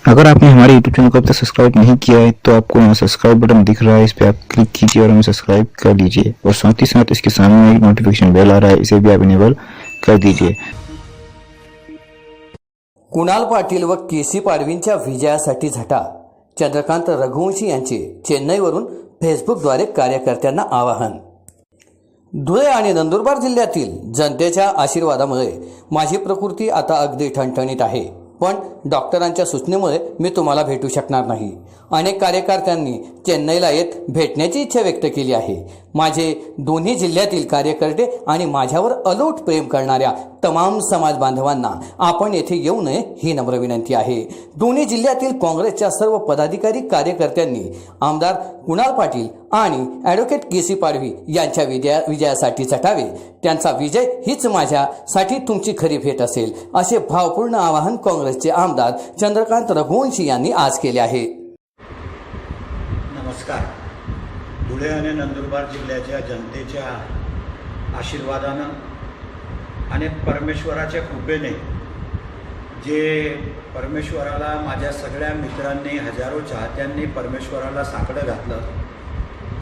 अगर आपने हमारे YouTube चैनल को अब तक सब्सक्राइब नहीं किया है तो आपको यहाँ सब्सक्राइब बटन दिख रहा है, इस पर आप क्लिक कीजिए और हमें सब्सक्राइब कर लीजिए। और साथ ही साथ इसके सामने एक नोटिफिकेशन बेल आ रहा है, इसे भी आप इनेबल कर दीजिए। कुणाल पाटील व केसी पाडवींच्या विजयासाठी झटा. चंद्रकांत रघुवंशी यांचे चेन्नईवरून फेसबुकद्वारे कार्यकर्त्यांना आवाहन. धुळे आणि नंदुरबार जिल्ह्यातील जनतेच्या आशीर्वादामुळे माझी प्रकृती आता अगदी ठणठणीत आहे, पण डॉक्टरांच्या सूचनेमुळे मी तुम्हाला भेटू शकणार नाही. अनेक कार्यकर्त्यांनी चेन्नईला येत भेटण्याची इच्छा व्यक्त केली आहे. माझे दोन्ही जिल्ह्यातील कार्यकर्ते आणि माझ्यावर अलोट प्रेम करणाऱ्या तमाम समाज बांधवांना आपण येथे येऊ नये ही नम्र विनंती आहे. दोन्ही जिल्ह्यातील काँग्रेसच्या सर्व पदाधिकारी कार्यकर्त्यांनी आमदार कुणाल पाटील आणि ॲडव्होकेट केसी पाडवी यांच्या विजयासाठी झटावे. त्यांचा विजय हीच माझ्यासाठी तुमची खरी भेट असेल, असे भावपूर्ण आवाहन काँग्रेसचे आमदार चंद्रकांत रघुवंशी यांनी आज केले आहे. नमस्कार. धुळे आणि नंदुरबार जिल्ह्याच्या जनतेच्या आशीर्वादानं आणि परमेश्वराच्या कृपेने जे परमेश्वराला माझ्या सगळ्या मित्रांनी, हजारो चाहत्यांनी परमेश्वराला साकडं घातलं,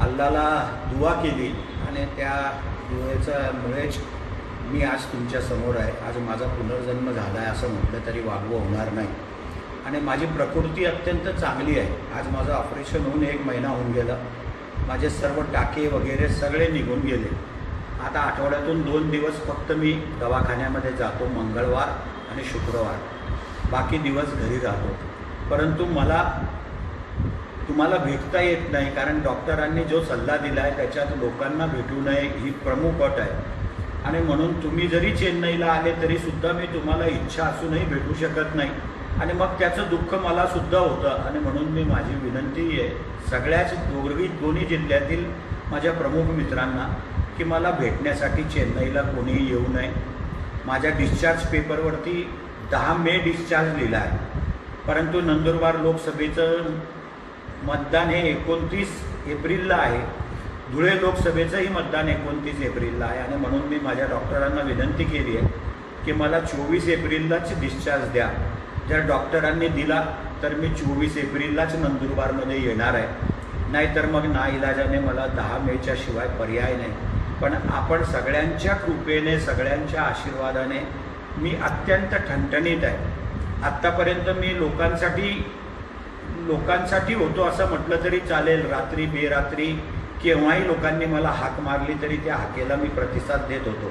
अल्लाला दुआ केली आणि त्या दुएच्यामुळेच मी आज तुमच्या समोर आहे. आज माझा पुनर्जन्म झाला आहे असं म्हटलं तरी वागवं होणार नाही. आणि माझी प्रकृती अत्यंत चांगली आहे. आज माझं ऑपरेशन होऊन 1 महिना होऊन गेला. माझे सर्व टाके वगैरे सगळे निघून गेले. आता आठवड्यातून 2 दिवस फक्त मी दवाखान्यामध्ये जातो, मंगळवार आणि शुक्रवार. बाकी दिवस घरी राहतो. परंतु मला तुम्हाला भेटता येत नाही, कारण डॉक्टरांनी जो सल्ला दिला आहे त्याच्यात लोकांना भेटू नये ही प्रमुख अट आहे. आणि म्हणून तुम्ही जरी चेन्नईला आले तरीसुद्धा मी तुम्हाला इच्छा असूनही भेटू शकत नाही. आणि मग त्याचं दुःख मला सुद्धा होतं. आणि म्हणून मी माझी विनंती आहे सगळ्याच दोन्ही जिल्ह्यातील माझ्या प्रमुख मित्रांना की मला भेटण्यासाठी चेन्नईला कोणीही येऊ नये. माझ्या डिस्चार्ज पेपरवरती 10 मे डिस्चार्ज लिहिला आहे, परंतु नंदुरबार लोकसभेचं मतदान हे 29 एप्रिलला आहे. धुळे लोकसभेचंही मतदान 29 एप्रिलला आहे. आणि म्हणून मी माझ्या डॉक्टरांना विनंती केली आहे की मला 24 एप्रिललाच डिस्चार्ज द्या. जर डॉक्टरांनी दिला तर मी 24 एप्रिललाच नंदुरबारमध्ये येणार आहे, नाहीतर मग नाईलाजाने मला 10 मेच्या शिवाय पर्याय नाही. पण आपण सगळ्यांच्या कृपेने, सगळ्यांच्या आशीर्वादाने मी अत्यंत ठणठणीत आहे. आत्तापर्यंत मी लोकांसाठी होतो असं म्हटलं तरी चालेल. रात्री बेरात्री केव्हाही लोकांनी मला हाक मारली तरी त्या हाकेला मी प्रतिसाद देत होतो.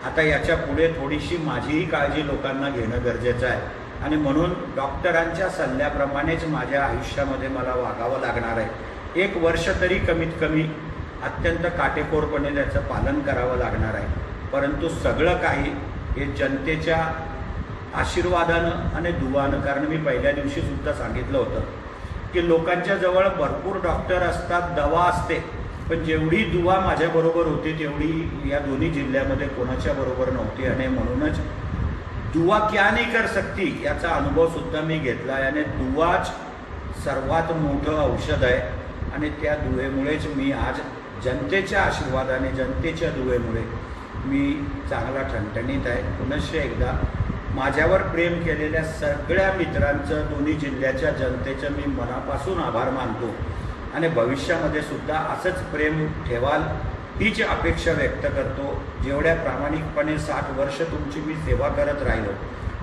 आता याच्या पुढे थोडीशी माझीही काळजी लोकांना घेणं गरजेचं आहे. आणि म्हणून डॉक्टरांच्या सल्ल्याप्रमाणेच माझ्या आयुष्यामध्ये मला वागावं लागणार आहे. 1 वर्ष तरी कमीत कमी अत्यंत काटेकोरपणे त्याचं पालन करावं लागणार आहे. परंतु सगळं काही हे जनतेच्या आशीर्वादानं आणि दुवानं. कारण मी पहिल्या दिवशीसुद्धा सांगितलं होतं की लोकांच्या जवळ भरपूर डॉक्टर असतात, दवा असते, पण जेवढी दुवा माझ्याबरोबर होती तेवढी या दोन्ही जिल्ह्यामध्ये कोणाच्या बरोबर नव्हती. आणि म्हणूनच दुआ क्या नहीं कर सकती याचा अनुभवसुद्धा मी घेतला आहे. आणि दुवाच सर्वात मोठं औषध आहे. आणि त्या दुवेमुळेच मी आज जनतेच्या आशीर्वादाने, जनतेच्या दुवेमुळे मी चांगला ठणठणीत आहे. पुनश्च एकदा माझ्यावर प्रेम केलेल्या सगळ्या मित्रांचं, दोन्ही जिल्ह्याच्या जनतेचं मी मनापासून आभार मानतो. आणि भविष्यामध्ये सुद्धा असंच प्रेम ठेवाल हीच अपेक्षा व्यक्त करतो. जेवढ्या प्रामाणिकपणे 60 वर्ष तुमची मी सेवा करत राहिलो,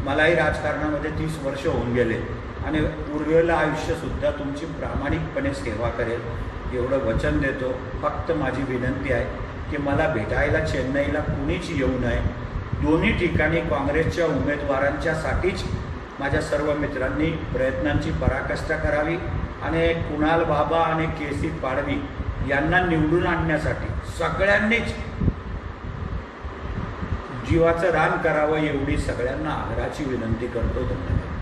मलाही राजकारणामध्ये 30 वर्ष होऊन गेले, आणि उरलेलं आयुष्यसुद्धा तुमची प्रामाणिकपणे सेवा करेल एवढं वचन देतो. फक्त माझी विनंती आहे की मला भेटायला चेन्नईला कुणीच येऊ नये. दोन्ही ठिकाणी काँग्रेसच्या उमेदवारांच्यासाठीच माझ्या सर्व मित्रांनी प्रयत्नांची पराकाष्ठा करावी. आणि कुणाल बाबा आणि केसी पाडवी यांना निवडून आणण्यासाठी सगळ्यांनीच जीवाचं रान करावं एवढी सगळ्यांना आग्रहाची विनंती करतो. धन्यवाद.